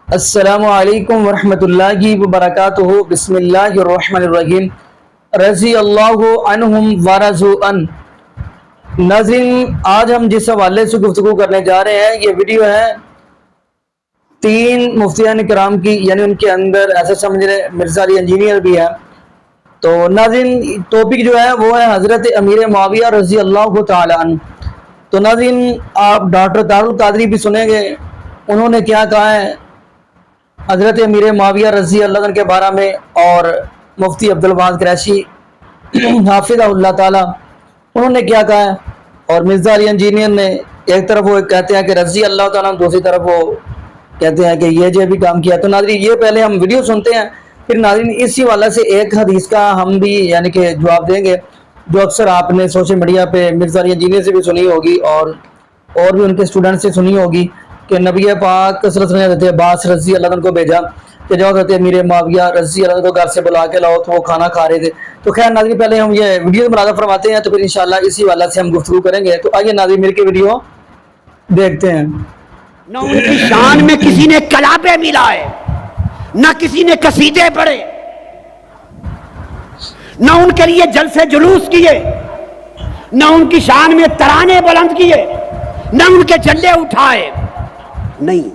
السلام علیکم ورحمۃ اللہ وبرکاتہ۔ بسم اللہ الرحمن الرحیم۔ رضی اللہ عنہم ورضوا عنہ۔ ناظرین، آج ہم جس حوالے سے گفتگو کرنے جا رہے ہیں، یہ ویڈیو ہے 3 مفتیان کرام کی، یعنی ان کے اندر ایسے سمجھ رہے مرزا علی انجینئر بھی ہے۔ تو ناظرین، ٹاپک جو ہے وہ ہے حضرت امیر معاویہ رضی اللہ تعالی عنہ۔ تو ناظرین، آپ ڈاکٹر دارالقادری بھی سنیں گے، انہوں نے کیا کہا ہے حضرت امیر معاویہ رضی اللہ عنہ کے بارے میں، اور مفتی عبدالواحد قریشی حافظہ اللہ تعالی انہوں نے کیا کہا ہے، اور مرزا علی انجینئر نے ایک طرف وہ کہتے ہیں کہ رضی اللہ تعالیٰ، دوسری طرف وہ کہتے ہیں کہ یہ جو بھی کام کیا۔ تو ناظرین، یہ پہلے ہم ویڈیو سنتے ہیں، پھر ناظرین اسی والا سے ایک حدیث کا ہم بھی یعنی کہ جواب دیں گے، جو اکثر آپ نے سوشل میڈیا پہ مرزا علی انجینئر سے بھی سنی ہوگی اور بھی ان کے اسٹوڈنٹ سے سنی ہوگی کہ نبی پاک صلی اللہ علیہ وسلم نے حضرت عباس رضی اللہ عنہ کو بھیجا کہ جاؤ حضرت امیر معاویہ رضی اللہ عنہ کو گھر سے بلا کے لاؤ، تو وہ کھانا کھا رہے تھے۔ تو خیر ناظرین، پہلے ہم یہ ویڈیو ملاحظہ فرماتے ہیں، تو پھر انشاءاللہ اسی والا سے ہم گفتگو کریں گے۔ تو آئیے ناظرین مل کے ویڈیو دیکھتے ہیں۔ نہ ان کی شان میں کسی نے کلابے ملائے، نہ کسی نے قصیدے پڑھے، نہ ان کے لیے جلسے جلوس کیے، نہ ان کی شان میں ترانے بلند کیے، نہ ان کے جھنڈے اٹھائے، نہیں۔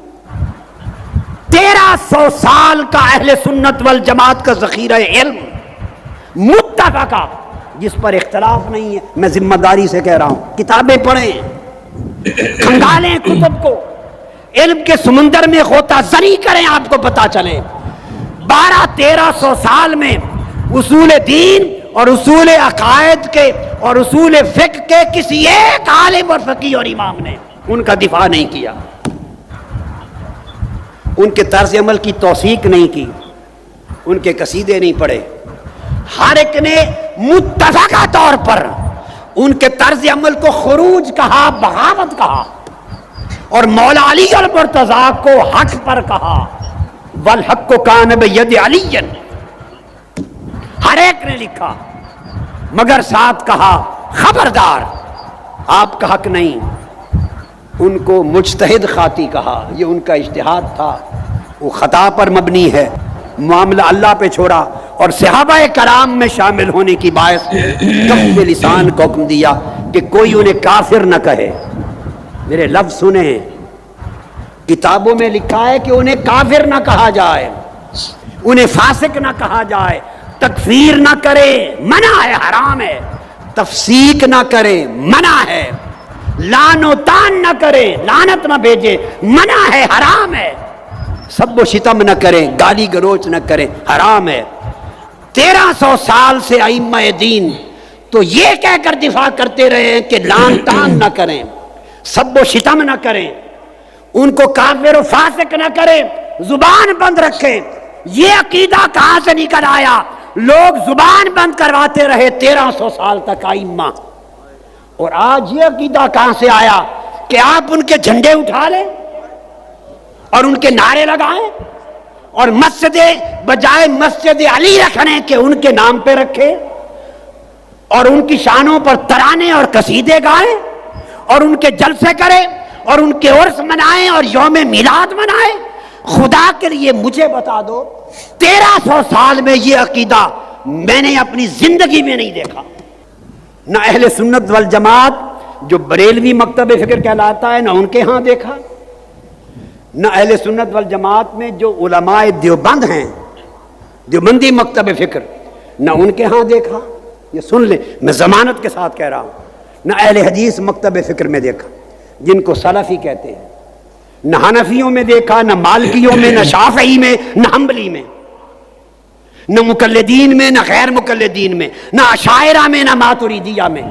1300 سال کا اہل سنت والجماعت کا ذخیرہ علم متفقہ، جس پر اختلاف نہیں ہے۔ میں ذمہ داری سے کہہ رہا ہوں، کتابیں پڑھیں، کھنگالیں کتب کو، علم کے سمندر میں غوطہ زنی کریں، آپ کو پتا چلے 1200-1300 سال میں اصول دین اور اصول عقائد کے اور اصول فقہ کے کسی ایک عالم اور فقیہ اور امام نے ان کا دفاع نہیں کیا، ان کے طرز عمل کی توثیق نہیں کی، ان کے قصیدے نہیں پڑھے۔ ہر ایک نے متفقہ طور پر ان کے طرز عمل کو خروج کہا، بغاوت کہا، اور مولا علی المرتضیٰ کو حق پر کہا، والحق کان بید علی۔ ہر ایک نے لکھا، مگر ساتھ کہا خبردار آپ کا حق نہیں۔ ان کو مجتہد خاطی کہا، یہ ان کا اجتہاد تھا، وہ خطا پر مبنی ہے، معاملہ اللہ پہ چھوڑا، اور صحابہ کرام میں شامل ہونے کی باعث کف لسان کو حکم دیا کہ کوئی انہیں کافر نہ کہے۔ میرے لفظ سنیں، کتابوں میں لکھا ہے کہ انہیں کافر نہ کہا جائے، انہیں فاسق نہ کہا جائے، تکفیر نہ کرے، منع ہے، حرام ہے، تفسیق نہ کرے، منع ہے، لعن و طعن نہ کرے، لعنت نہ بھیجے، منع ہے، حرام ہے، سب و شتم نہ کریں، گالی گلوچ نہ کریں، حرام ہے۔ 1300 سال سے ائمہ دین تو یہ کہہ کر دفاع کرتے رہے ہیں کہ لعن طعن نہ کریں، سب و شتم نہ کریں، ان کو کافر و فاسق نہ کریں، زبان بند رکھیں۔ یہ عقیدہ کہاں سے نکل آیا؟ لوگ زبان بند کرواتے رہے 1300 سال تک ائمہ، اور آج یہ عقیدہ کہاں سے آیا کہ آپ ان کے جھنڈے اٹھا لیں اور ان کے نعرے لگائیں، اور مسجد بجائے مسجد علی رکھنے کے ان کے نام پہ رکھیں، اور ان کی شانوں پر ترانے اور قصیدے گائیں، اور ان کے جلسے کریں، اور ان کے عرس منائیں، اور یوم میلاد منائیں۔ خدا کے لیے مجھے بتا دو، 1300 سال میں یہ عقیدہ میں نے اپنی زندگی میں نہیں دیکھا۔ نہ اہل سنت والجماعت جو بریلوی مکتب فکر کہلاتا ہے، نہ ان کے ہاں دیکھا، نہ اہل سنت والجماعت میں جو علماء دیوبند ہیں، دیوبندی مکتب فکر، نہ ان کے ہاں دیکھا۔ یہ سن لیں، میں ضمانت کے ساتھ کہہ رہا ہوں، نہ اہل حدیث مکتب فکر میں دیکھا جن کو سلفی کہتے ہیں، نہ حنفیوں میں دیکھا، نہ مالکیوں میں، نہ شافعی میں، نہ حنبلی میں، نہ مقلدین میں، نہ غیر مقلدین میں، نہ اشاعرہ میں، نہ ماتریدیہ میں،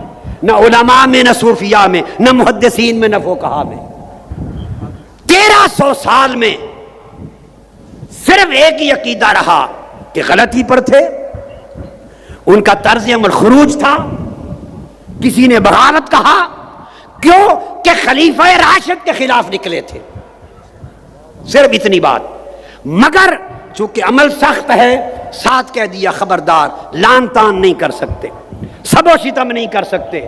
نہ علماء میں، نہ صوفیاء میں، نہ محدثین میں، نہ فقہاء میں۔ 1300 سال میں صرف ایک ہی عقیدہ رہا کہ غلطی پر تھے، ان کا طرز عمل خروج تھا، کسی نے بغاوت کہا، کیوں کہ خلیفہ راشد کے خلاف نکلے تھے، صرف اتنی بات۔ مگر چونکہ عمل سخت ہے، ساتھ کہہ دیا خبردار، لعن طعن نہیں کر سکتے، سب و شتم نہیں کر سکتے،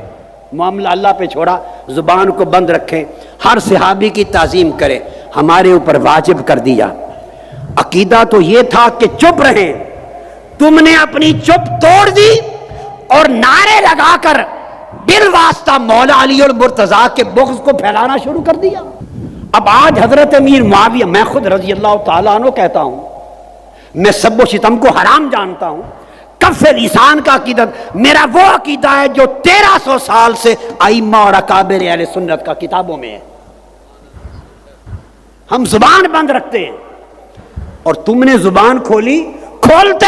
معاملہ اللہ پہ چھوڑا، زبان کو بند رکھیں، ہر صحابی کی تعظیم کریں، ہمارے اوپر واجب کر دیا عقیدہ تو یہ تھا کہ چپ رہیں، تم نے اپنی چپ توڑ دی اور نعرے لگا کر بالواسطہ مولا علی اور مرتضیٰ کے بغض کو پھیلانا شروع کر دیا۔ اب آج حضرت امیر معاویہ، میں خود رضی اللہ تعالیٰ عنہ کہتا ہوں، میں سب و ستم کو حرام جانتا ہوں، کف لسان کا عقیدت میرا وہ عقیدہ ہے جو 1300 سال سے ائمہ اور اکابر اہل سنت کا کتابوں میں ہے۔ ہم زبان بند رکھتے ہیں اور تم نے زبان کھولی، کھولتے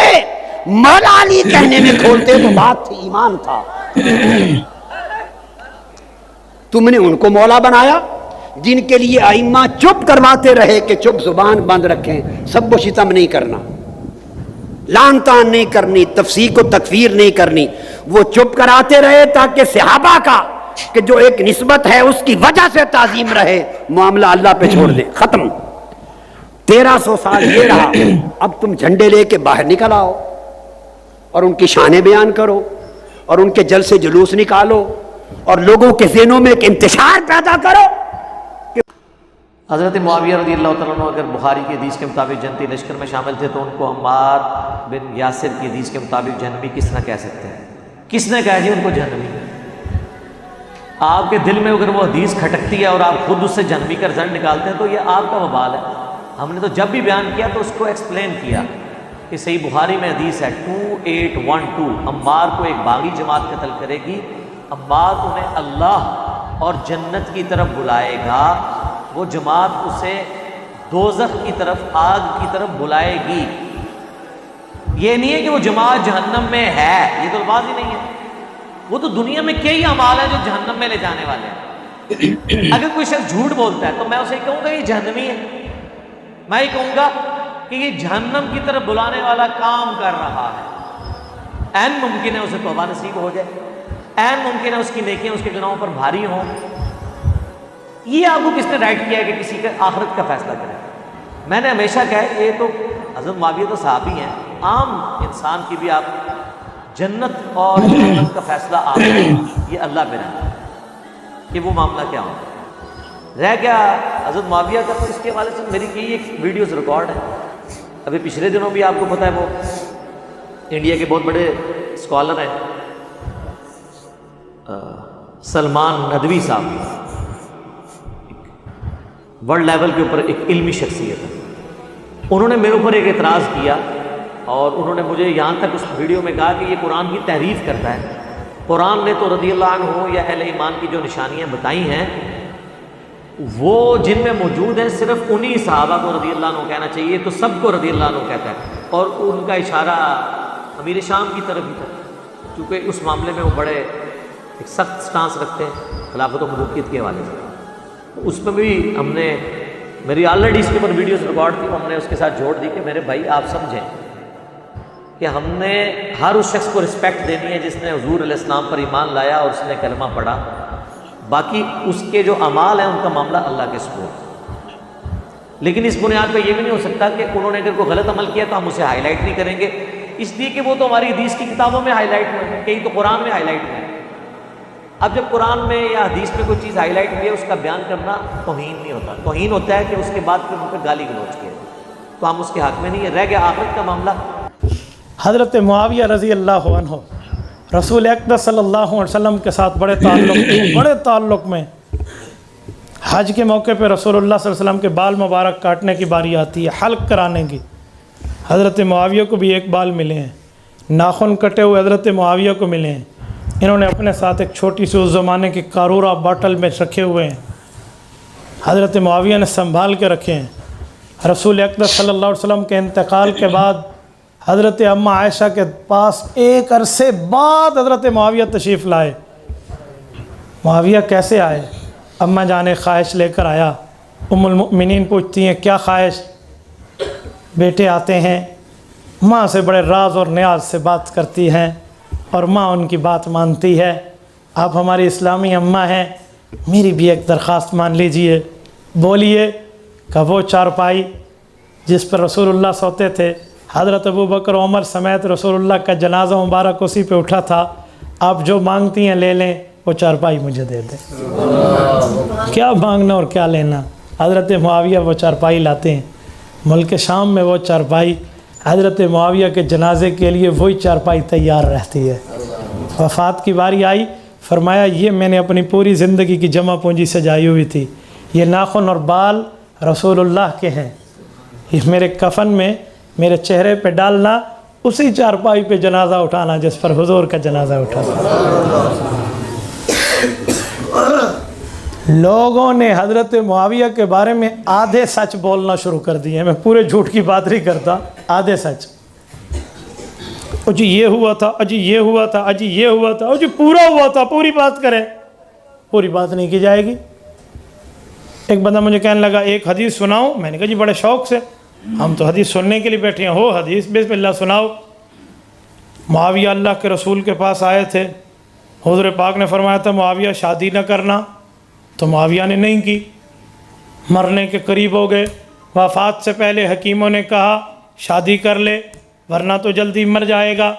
مولا علی کہنے میں کھولتے تو بات تھی، ایمان تھا۔ تم نے ان کو مولا بنایا جن کے لیے ائمہ چپ کرواتے رہے کہ چپ، زبان بند رکھیں، سب و شتم نہیں کرنا، لان تان نہیں کرنی، تفسیق و تکفیر نہیں کرنی۔ وہ چپ کراتے رہے تاکہ صحابہ کا کہ جو ایک نسبت ہے اس کی وجہ سے تعظیم رہے، معاملہ اللہ پہ چھوڑ دیں، ختم۔ 1300 سال یہ رہا، اب تم جھنڈے لے کے باہر نکل آؤ اور ان کی شانیں بیان کرو اور ان کے جلسے جلوس نکالو اور لوگوں کے ذہنوں میں ایک انتشار پیدا کرو۔ حضرت معاویہ رضی اللہ تعالیٰ عنہ اگر بخاری کی حدیث کے مطابق جنتی لشکر میں شامل تھے تو ان کو عمار بن یاسر کی حدیث کے مطابق جہنمی کس طرح کہہ سکتے ہیں؟ کس نے کہا جی ان کو جہنمی؟ آپ کے دل میں اگر وہ حدیث کھٹکتی ہے اور آپ خود اس سے جہنمی کا رزلٹ نکالتے ہیں تو یہ آپ کا وبال ہے۔ ہم نے تو جب بھی بیان کیا تو اس کو ایکسپلین کیا کہ صحیح بخاری میں حدیث ہے 2812، عمار کو ایک باغی جماعت قتل کرے گی، عمار انہیں اللہ اور جنت کی طرف بلائے گا، وہ جماعت اسے دوزخ کی طرف، آگ کی طرف بلائے گی۔ یہ نہیں ہے کہ وہ جماعت جہنم میں ہے، یہ تو بات ہی نہیں ہے۔ وہ تو دنیا میں کئی اعمال ہیں جو جہنم میں لے جانے والے ہیں۔ اگر کوئی شخص جھوٹ بولتا ہے تو میں اسے کہوں گا یہ جہنمی ہے، میں یہ کہوں گا کہ یہ جہنم کی طرف بلانے والا کام کر رہا ہے۔ عین ممکن ہے اسے توبہ نصیب ہو جائے، عین ممکن ہے اس کی نیکیاں اس کے گناہوں پر بھاری ہوں۔ یہ آپ کو کس نے رائٹ کیا ہے کہ کسی کا آخرت کا فیصلہ کرے؟ میں نے ہمیشہ کہا ہے یہ تو حضرت معاویہ تو صحابی ہیں، عام انسان کی بھی آپ جنت اور جہنم کا فیصلہ آپ یہ اللہ پہ رہے کہ وہ معاملہ کیا ہوگا۔ رہ گیا حضرت معاویہ کا، تو اس کے حوالے سے میری کی ایک ویڈیوز ریکارڈ ہے، ابھی پچھلے دنوں بھی آپ کو پتہ ہے وہ انڈیا کے بہت بڑے اسکالر ہیں سلمان ندوی صاحب، ورلڈ لیول کے اوپر ایک علمی شخصیت ہے، انہوں نے میرے اوپر ایک اعتراض کیا اور انہوں نے مجھے یہاں تک اس ویڈیو میں کہا کہ یہ قرآن کی تحریف کرتا ہے۔ قرآن نے تو رضی اللہ عنہ یا اہل ایمان کی جو نشانیاں بتائی ہیں وہ جن میں موجود ہیں صرف انہی صحابہ کو رضی اللہ عنہ کہنا چاہیے، تو سب کو رضی اللہ عنہ کہتا ہے، اور ان کا اشارہ امیر شام کی طرف ہی تھا، کیونکہ اس معاملے میں وہ بڑے ایک سخت سٹانس رکھتے ہیں خلافت و ملوکیت کے حوالے سے۔ اس میں بھی ہم نے، میری آلریڈی اس کے اوپر ویڈیوز ریکارڈ تھی، ہم نے اس کے ساتھ جوڑ دی کہ میرے بھائی آپ سمجھیں کہ ہم نے ہر اس شخص کو رسپیکٹ دینی ہے جس نے حضور علیہ السلام پر ایمان لایا اور اس نے کلمہ پڑھا، باقی اس کے جو اعمال ہیں ان کا معاملہ اللہ کے سپرد۔ لیکن اس بنیاد پہ یہ بھی نہیں ہو سکتا کہ انہوں نے اگر کوئی غلط عمل کیا تو ہم اسے ہائی لائٹ نہیں کریں گے، اس لیے کہ وہ تو ہماری حدیث کی کتابوں میں ہائی لائٹ ہوئے ہیں، کئی تو قرآن میں ہائی لائٹ ہوئے ہیں۔ اب جب قرآن میں یا حدیث میں کوئی چیز ہائی لائٹ ہوئی ہے اس کا بیان کرنا توہین نہیں ہوتا، توہین ہوتا ہے کہ اس کے بعد پھر ان پہ گالی گلوچ کیا، تو ہم اس کے حق میں نہیں ہے۔ رہ گیا آخرت کا معاملہ۔ حضرت معاویہ رضی اللہ عنہ رسول اقدس صلی اللہ علیہ وسلم کے ساتھ بڑے تعلق میں حج کے موقع پہ رسول اللہ صلی اللہ علیہ وسلم کے بال مبارک کاٹنے کی باری آتی ہے، حلق کرانے کی۔ حضرت معاویہ کو بھی ایک بال ملے ہیں، ناخن کٹے ہوئے حضرت معاویہ کو ملے ہیں۔ انہوں نے اپنے ساتھ ایک چھوٹی سی اس زمانے کی قارورہ باٹل میں رکھے ہوئے ہیں، حضرت معاویہ نے سنبھال کے رکھے ہیں۔ رسول اقدس صلی اللہ علیہ وسلم کے انتقال کے بعد حضرت اماں عائشہ کے پاس ایک عرصے بعد حضرت معاویہ تشریف لائے۔ معاویہ کیسے آئے؟ اماں جان خواہش لے کر آیا۔ ام المؤمنین پوچھتی ہیں کیا خواہش؟ بیٹے آتے ہیں، ماں سے بڑے راز اور نیاز سے بات کرتی ہیں اور ماں ان کی بات مانتی ہے۔ آپ ہماری اسلامی اماں ہیں، میری بھی ایک درخواست مان لیجئے۔ بولیے۔ کہ وہ چارپائی جس پر رسول اللہ سوتے تھے، حضرت ابو بکر عمر سمیت رسول اللہ کا جنازہ مبارک اسی پہ اٹھا تھا، آپ جو مانگتی ہیں لے لیں، وہ چارپائی مجھے دے دیں۔ کیا مانگنا اور کیا لینا؟ حضرت معاویہ وہ چارپائی لاتے ہیں، ملک شام میں وہ چارپائی حضرت معاویہ کے جنازے کے لیے وہی چارپائی تیار رہتی ہے. وفات کی باری آئی، فرمایا یہ میں نے اپنی پوری زندگی کی جمع پونجی سجائی ہوئی تھی، یہ ناخن اور بال رسول اللہ کے ہیں، یہ میرے کفن میں میرے چہرے پہ ڈالنا، اسی چارپائی پہ جنازہ اٹھانا جس پر حضور کا جنازہ اٹھانا. لوگوں نے حضرت معاویہ کے بارے میں آدھے سچ بولنا شروع کر دیے. میں پورے جھوٹ کی بات نہیں کرتا، آدھے سچ. جی یہ ہوا تھا، اجی یہ ہوا تھا، اجی یہ ہوا تھا، جی پورا ہوا تھا، پوری بات کریں. پوری بات نہیں کی جائے گی. ایک بندہ مجھے کہنے لگا ایک حدیث سناؤ. میں نے کہا جی بڑے شوق سے، ہم تو حدیث سننے کے لیے بیٹھے ہیں. ہو حدیث، بسم اللہ سناؤ. معاویہ اللہ کے رسول کے پاس آئے تھے، حضور پاک نے فرمایا تھا معاویہ شادی نہ کرنا، تو معاویہ نے نہیں کی. مرنے کے قریب ہو گئے، وفات سے پہلے حکیموں نے کہا شادی کر لے ورنہ تو جلدی مر جائے گا.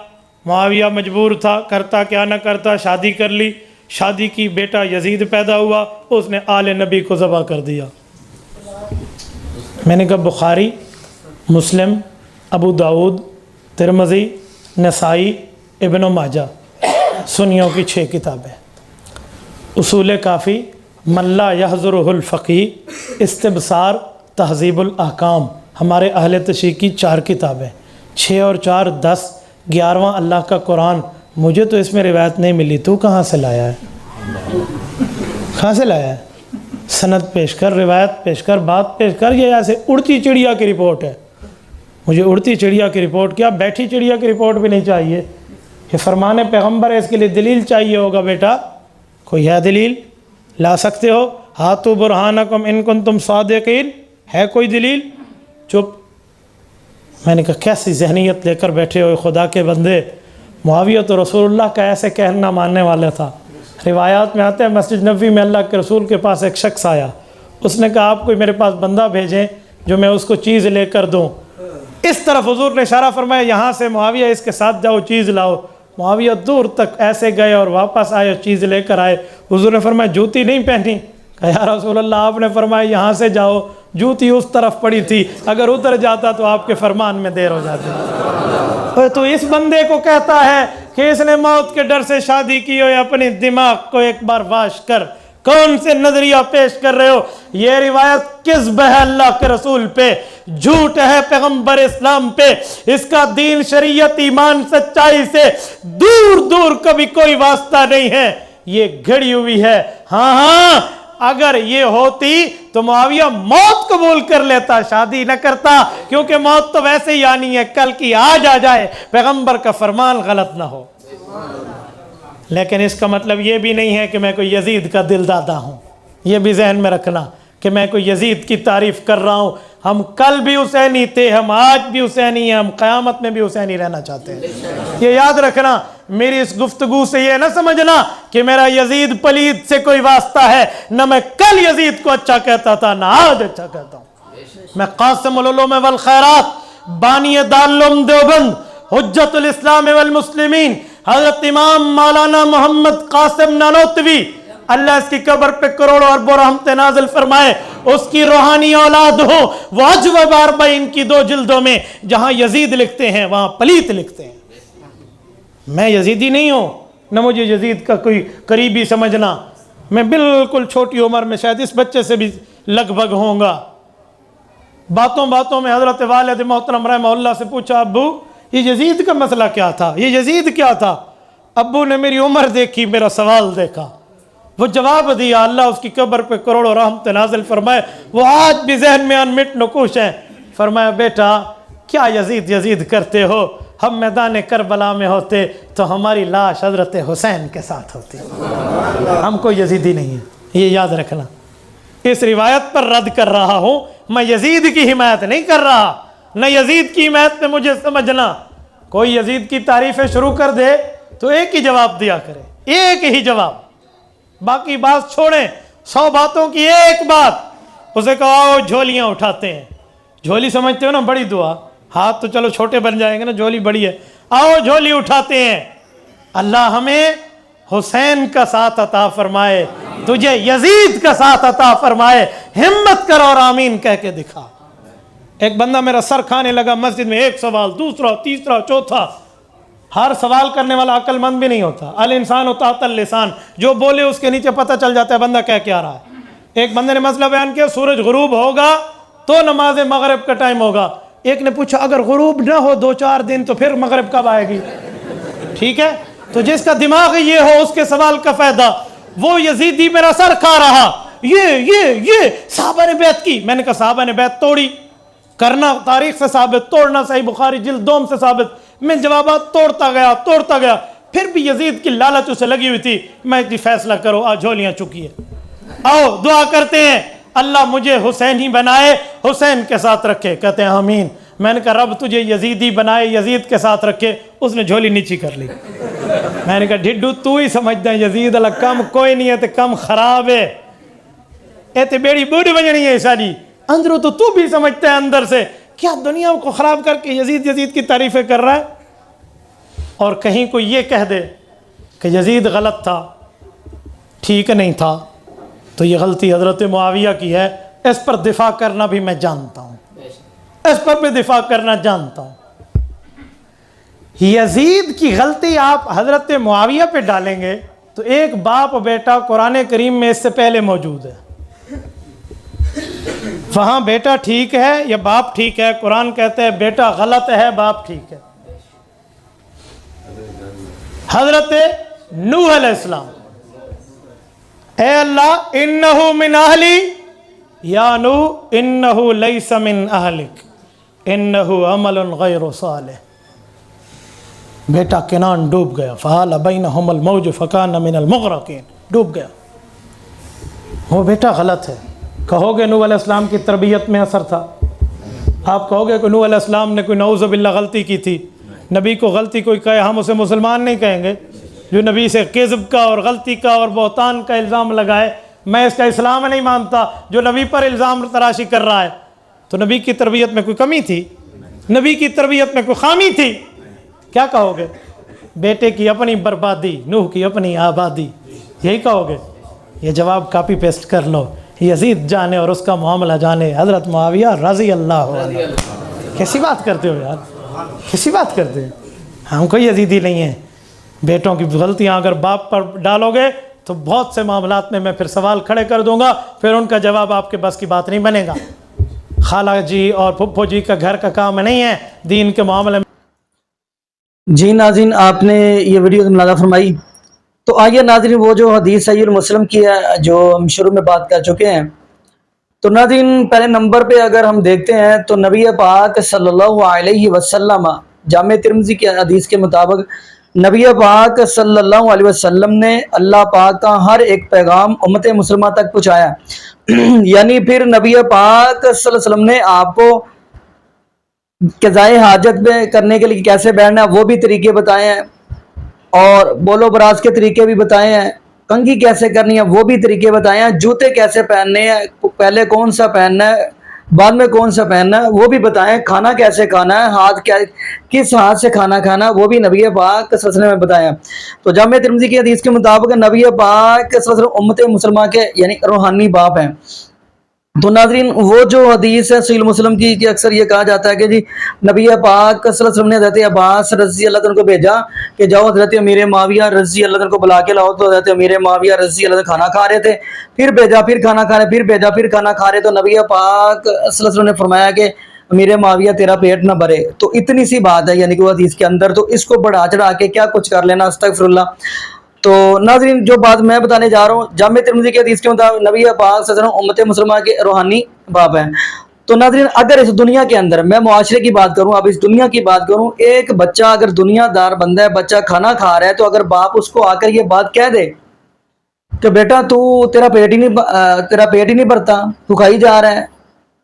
معاویہ مجبور تھا، کرتا کیا نہ کرتا، شادی کر لی. شادی کی، بیٹا یزید پیدا ہوا، اس نے آل نبی کو ذبح کر دیا. میں نے کہا بخاری، مسلم، ابو داود، ترمذی، نسائی، ابن ماجہ، سنیوں کی 6 کتابیں. اصول کافی، من لا یحضرہ الفقیہ، استبصار، تہذیب الاحکام، ہمارے اہل تشیع کی 4 کتابیں. 6 اور 4 10، 11واں اللہ کا قرآن. مجھے تو اس میں روایت نہیں ملی، تو کہاں سے لایا ہے؟ کہاں سے لایا ہے؟ سند پیش کر، روایت پیش کر، بات پیش کر. یہ ایسے اڑتی چڑیا کی رپورٹ ہے. مجھے اڑتی چڑیا کی رپورٹ کیا، بیٹھی چڑیا کی رپورٹ بھی نہیں چاہیے. یہ فرمان پیغمبر ہے، اس کے لیے دلیل چاہیے ہوگا. بیٹا کوئی ہے دلیل؟ لا سکتے ہو؟ ہاتھو برہانکم ان کنتم صادقین، ہے کوئی دلیل؟ چپ. میں نے کہا کیسی ذہنیت لے کر بیٹھے ہوئے خدا کے بندے. معاویہ تو رسول اللہ کا ایسے کہنا ماننے والا تھا. روایات میں آتے ہیں مسجد نبوی میں اللہ کے رسول کے پاس ایک شخص آیا، اس نے کہا آپ کوئی میرے پاس بندہ بھیجیں جو میں اس کو چیز لے کر دوں. اس طرف حضور نے اشارہ فرمایا یہاں سے معاویہ اس کے ساتھ جاؤ، چیز لاؤ. معاویہ دور تک ایسے گئے اور واپس آئے، چیز لے کر آئے. حضور نے فرمایا جوتی نہیں پہنی؟ کہا یا رسول اللہ آپ نے فرمایا یہاں سے جاؤ، جوتی اس طرف پڑی تھی، اگر ادھر جاتا تو آپ کے فرمان میں دیر ہو جاتی. تو اس بندے کو کہتا ہے کہ اس نے موت کے ڈر سے شادی کی ہو، اپنی دماغ کو ایک بار واش کر. کون سے نظریہ پیش کر رہے ہو؟ یہ روایت کذب ہے اللہ کے رسول پہ، جھوٹ ہے پیغمبر اسلام پہ. اس کا دین، شریعت، ایمان، سچائی سے دور دور کبھی کوئی واسطہ نہیں ہے. یہ گھڑی ہوئی ہے. ہاں اگر یہ ہوتی تو معاویہ موت قبول کر لیتا، شادی نہ کرتا، کیونکہ موت تو ویسے ہی آنی ہے، کل کی آج آ جائے، پیغمبر کا فرمان غلط نہ ہو. لیکن اس کا مطلب یہ بھی نہیں ہے کہ میں کوئی یزید کا دل دادا ہوں. یہ بھی ذہن میں رکھنا کہ میں کوئی یزید کی تعریف کر رہا ہوں. ہم کل بھی حسینی تھے، ہم آج بھی حسینی ہیں، ہم قیامت میں بھی حسینی رہنا چاہتے ہیں. یہ یاد رکھنا. میری اس گفتگو سے یہ نہ سمجھنا کہ میرا یزید پلید سے کوئی واسطہ ہے. نہ میں کل یزید کو اچھا کہتا تھا، نہ آج اچھا کہتا ہوں. میں قاسم العلوم والخیرات، بانی دارالعلوم دیوبند، حجت الاسلام والمسلمین، حضرت امام مولانا محمد قاسم نانوتوی، اللہ اس کی قبر پہ کروڑوں اربوں رحمت نازل فرمائے، اس کی روحانی اولاد ہو. وہ اجوب اربعین کی 2 جلدوں میں جہاں یزید لکھتے ہیں وہاں پلیت لکھتے ہیں. میں یزیدی نہیں ہوں، نہ مجھے یزید کا کوئی قریبی سمجھنا. میں بالکل چھوٹی عمر میں شاید اس بچے سے بھی لگ بھگ ہوں گا. باتوں باتوں میں حضرت والد محترم رحمہ اللہ سے پوچھا ابو یہ یزید کا مسئلہ کیا تھا، یہ یزید کیا تھا؟ ابو نے میری عمر دیکھی، میرا سوال دیکھا، وہ جواب دیا. اللہ اس کی قبر پہ کروڑوں رحمت نازل فرمائے. وہ آج بھی ذہن میں انمٹ نقوش ہیں. فرمایا بیٹا کیا یزید یزید کرتے ہو؟ ہم میدان کربلا میں ہوتے تو ہماری لاش حضرت حسین کے ساتھ ہوتی. ہم کوئی یزیدی نہیں ہے، یہ یاد رکھنا. اس روایت پر رد کر رہا ہوں، میں یزید کی حمایت نہیں کر رہا، نہ یزید کی حمایت میں مجھے سمجھنا. کوئی یزید کی تعریفیں شروع کر دے تو ایک ہی جواب دیا کرے، ایک ہی جواب، باقی بات چھوڑیں. 100 باتوں کی ایک بات. اسے کہا آؤ جھولیاں اٹھاتے ہیں. جھولی سمجھتے ہو نا، بڑی دعا. ہاتھ تو چلو چھوٹے بن جائیں گے نا، جھولی بڑی ہے. آؤ جھولی اٹھاتے ہیں. اللہ ہمیں حسین کا ساتھ عطا فرمائے، تجھے یزید کا ساتھ عطا فرمائے. ہمت کر اور آمین کہہ کے دکھا. ایک بندہ میرا سر کھانے لگا مسجد میں، ایک سوال، دوسرا، تیسرا، چوتھا. ہر سوال کرنے والا عقل مند بھی نہیں ہوتا. الانسان تحت اللسان، جو بولے اس کے نیچے پتہ چل جاتا ہے بندہ کہہ کیا رہا ہے. ایک بندے نے مسئلہ بیان کیا، سورج غروب ہوگا تو نماز مغرب کا ٹائم ہوگا. ایک نے پوچھا اگر غروب نہ ہو 2-4 دن تو پھر مغرب کب آئے گی؟ ٹھیک ہے، تو جس کا دماغ یہ ہو اس کے سوال کا فائدہ. وہ یزیدی میرا سر کھا رہا، یہ صحابہ نے بیعت کی. میں نے کہا صحابہ نے بیعت توڑی، کرنا تاریخ سے ثابت، توڑنا صحیح بخاری جلد 2 سے ثابت. میں جوابات توڑتا گیا. پھر بھی یزید کی لالچ اسے لگی ہوئی تھی. میں جی فیصلہ کرو، آج جھولیاں چکی ہے، آؤ دعا کرتے ہیں اللہ مجھے حسین ہی بنائے، حسین کے ساتھ رکھے. کہتے ہیں آمین. میں نے کہا رب تجھے یزیدی بنائے، یزید کے ساتھ رکھے. اس نے جھولی نیچی کر لی. میں نے کہا ڈھڈو تو ہی سمجھتا ہے یزید اللہ کم کوئی نہیں ہے، تے کم خراب ہے، اے تے بیڑی بوڑھ بننی ہے ساری. اندروں تو بھی سمجھتا ہے اندر سے کیا دنیا کو خراب کر کے یزید کی تعریفیں کر رہا ہے. اور کہیں کوئی یہ کہہ دے کہ یزید غلط تھا، ٹھیک نہیں تھا، تو یہ غلطی حضرت معاویہ کی ہے. اس پر دفاع کرنا بھی میں جانتا ہوں، اس پر بھی دفاع کرنا جانتا ہوں. یزید کی غلطی آپ حضرت معاویہ پہ ڈالیں گے تو ایک باپ بیٹا قرآن کریم میں اس سے پہلے موجود ہے. وہاں بیٹا ٹھیک ہے یا باپ ٹھیک ہے، قرآن کہتا ہے بیٹا غلط ہے باپ ٹھیک ہے. حضرت نوح علیہ السلام، اے اللہ انہو من اہلی یا نوح انہو لیس من اہلک انہو عمل غیر صالح. بیٹا کنان ڈوب گیا، فحال بینہم الموج فکان من المغرقین، ڈوب گیا. وہ بیٹا غلط ہے. کہو گے نوح علیہ السلام کی تربیت میں اثر تھا؟ آپ کہو گے کہ نوح علیہ السلام نے کوئی نعوذ باللہ غلطی کی تھی؟ نبی کو غلطی کوئی کہے ہم اسے مسلمان نہیں کہیں گے. جو نبی سے کذب کا اور غلطی کا اور بہتان کا الزام لگائے، میں اس کا اسلام نہیں مانتا. جو نبی پر الزام تراشی کر رہا ہے تو نبی کی تربیت میں کوئی کمی تھی؟ نبی کی تربیت میں کوئی خامی تھی؟ کیا کہو گے؟ بیٹے کی اپنی بربادی، نوح کی اپنی آبادی، یہی کہو گے؟ یہ جواب کاپی پیسٹ کر لو. یزید جانے اور اس کا معاملہ جانے حضرت معاویہ رضی اللہ عنہ. کیسی بات کرتے ہو یار، کیسی بات کرتے ہیں؟ ہم کوئی یزیدی نہیں ہیں. بیٹوں کی غلطیاں اگر باپ پر ڈالو گے تو بہت سے معاملات میں پھر سوال کھڑے کر دوں گا، پھر ان کا جواب آپ کے بس کی بات نہیں بنے گا. خالہ جی اور پھپھو جی کا گھر کا کام نہیں ہے دین کے معاملے میں. جی ناظرین، آپ نے یہ ویڈیو ملاحظہ فرمائی. تو آئیے ناظرین، وہ جو حدیث صحیح مسلم کی ہے جو ہم شروع میں بات کر چکے ہیں، تو ناظرین پہلے نمبر پہ اگر ہم دیکھتے ہیں تو نبی پاک صلی اللہ علیہ وسلم، جامع ترمذی کی حدیث کے مطابق نبی پاک صلی اللہ علیہ وسلم نے اللہ پاک کا ہر ایک پیغام امت مسلمہ تک پہنچایا. یعنی پھر نبی پاک صلی اللہ علیہ وسلم نے آپ کو قضائے حاجت میں کرنے کے لیے کیسے بیٹھنا ہے وہ بھی طریقے بتائے ہیں، اور بولو براز کے طریقے بھی بتائے ہیں، کنگھی کیسے کرنی ہے وہ بھی طریقے بتائے ہیں، جوتے کیسے پہننے ہیں، پہلے کون سا پہننا ہے بعد میں کون سا پہننا ہے وہ بھی بتائیں، کھانا کیسے کھانا ہے، ہاتھ کس ہاتھ سے کھانا کھانا وہ بھی نبی پاک صلی اللہ علیہ وسلم نے بتایا. تو جامع ترمذی کی حدیث کے مطابق نبی پاک صلی اللہ علیہ وسلم امت مسلمہ کے یعنی روحانی باپ ہیں. تو ناظرین وہ جو حدیث ہے صحیح مسلم کی کہ اکثر یہ کہا جاتا ہے کہ جی نبی پاک صلی اللہ علیہ وسلم نے حضرت عباس رضی اللہ عنہ کو بھیجا کہ جاؤ حضرت امیر معاویہ رضی اللہ عنہ کو بلا کے لاؤ. تو حضرت امیر معاویہ رضی اللہ عنہ کھانا کھا رہے تھے، پھر بھیجا پھر کھانا کھا رہے، پھر بھیجا پھر کھانا کھا رہے. تو نبی پاک صلی اللہ علیہ وسلم نے فرمایا کہ امیر معاویہ تیرا پیٹ نہ بھرے. تو اتنی سی بات ہے یعنی کہ وہ حدیث کے اندر، تو اس کو بڑھا چڑھا کے کیا کچھ کر لینا، استغفر اللہ. تو ناظرین جو بات میں بتانے جا رہا ہوں جامع ترمذی کی حدیث کے مطابق نبی پاک صلی اللہ علیہ وسلم امت مسلمہ کے روحانی باپ ہیں. تو ناظرین اگر اس دنیا کے اندر میں معاشرے کی بات کروں، اب اس دنیا کی بات کروں، ایک بچہ اگر دنیا دار بندہ ہے، بچہ کھانا کھا رہا ہے، تو اگر باپ اس کو آ کر یہ بات کہہ دے کہ بیٹا تیرا پیٹ ہی نہیں بھرتا، تو کھائی جا رہا ہے،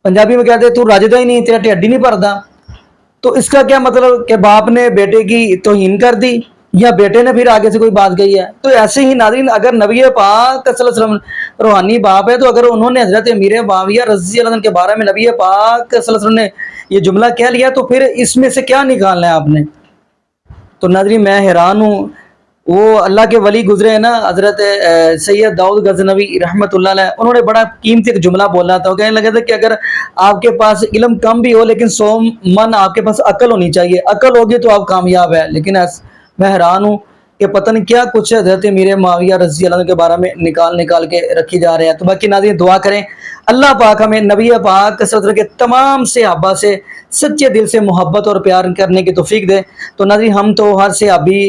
پنجابی میں کہتے تو راجدہ ہی نہیں، تیرا ٹھڈ ہی نہیں بھرتا، تو اس کا کیا مطلب کہ باپ نے بیٹے کی توہین کر دی یا بیٹے نے پھر آگے سے کوئی بات کہی ہے. تو ایسے ہی ناظرین اگر نبی پاک صلی اللہ علیہ وسلم روحانی باپ ہے، تو اگر انہوں نے حضرت امیر معاویہ رضی اللہ عنہ کے بارے میں نبی پاک صلی اللہ علیہ وسلم نے یہ جملہ کہہ لیا، تو پھر اس میں سے کیا نکالنا ہے آپ نے. تو ناظرین میں حیران ہوں وہ اللہ کے ولی گزرے ہیں نا حضرت سید داؤد غزنوی رحمۃ اللہ علیہ، انہوں نے بڑا قیمتی ایک جملہ بولا تھا. وہ کہنے لگے تھے کہ اگر آپ کے پاس علم کم بھی ہو لیکن 100 من آپ کے پاس عقل ہونی چاہیے، عقل ہوگی تو آپ کامیاب ہے. لیکن میں حیران ہوں کہ پتہ نہیں کیا کچھ حضرت امیر معاویہ رضی اللہ عنہ کے بارے میں نکال کے رکھی جا رہے ہیں. تو باقی ناظرین دعا کریں اللہ پاک ہمیں نبی پاک صلی اللہ علیہ وسلم کے تمام صحابہ سے سچے دل سے محبت اور پیار کرنے کی توفیق دے. تو ناظرین ہم تو ہر صحابی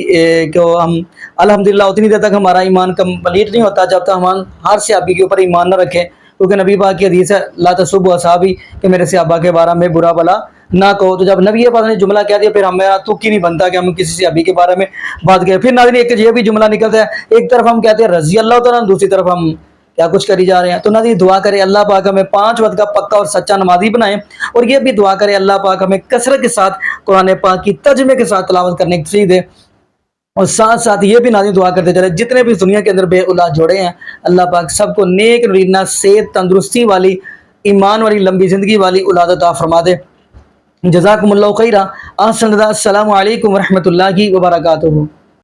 کو ہم الحمدللہ اتنی دیر تک ہمارا ایمان کمپلیٹ نہیں ہوتا جب تک ہم ہر صحابی کے اوپر ایمان نہ رکھیں، کیونکہ نبی پاک کی حدیث ہے لا تسبوا اصحابی، کہ میرے صحابہ کے بارے میں برا بلا نہ کہو. تو جب نبی پاک نے جملہ کہہ دیا پھر ہمیں تو کی نہیں بنتا کہ ہم کسی صحابی کے بارے میں بات کریں. پھر ناظرین ایک یہ بھی جملہ نکلتا ہے، ایک طرف ہم کہتے ہیں رضی اللہ تعالیٰ، دوسری طرف ہم کیا کچھ کری جا رہے ہیں. تو ناظرین دعا کرے اللہ پاک ہمیں 5 وقت کا پکا اور سچا نمازی بنائے، اور یہ بھی دعا کرے اللہ پاک ہمیں کثرت کے ساتھ قرآن پاک کی ترجمے کے ساتھ تلاوت کرنے کی توفیق دے. اور ساتھ ساتھ یہ بھی ناظرین دعا کرتے چلے جتنے بھی دنیا کے اندر بے اولاد جوڑے ہیں اللہ پاک سب کو نیک نرینہ صحت تندرستی والی ایمان والی لمبی زندگی والی اولاد عطا فرما دے. جزاکم اللہ خیرہ. السلام علیکم ورحمۃ اللہ وبرکاتہ.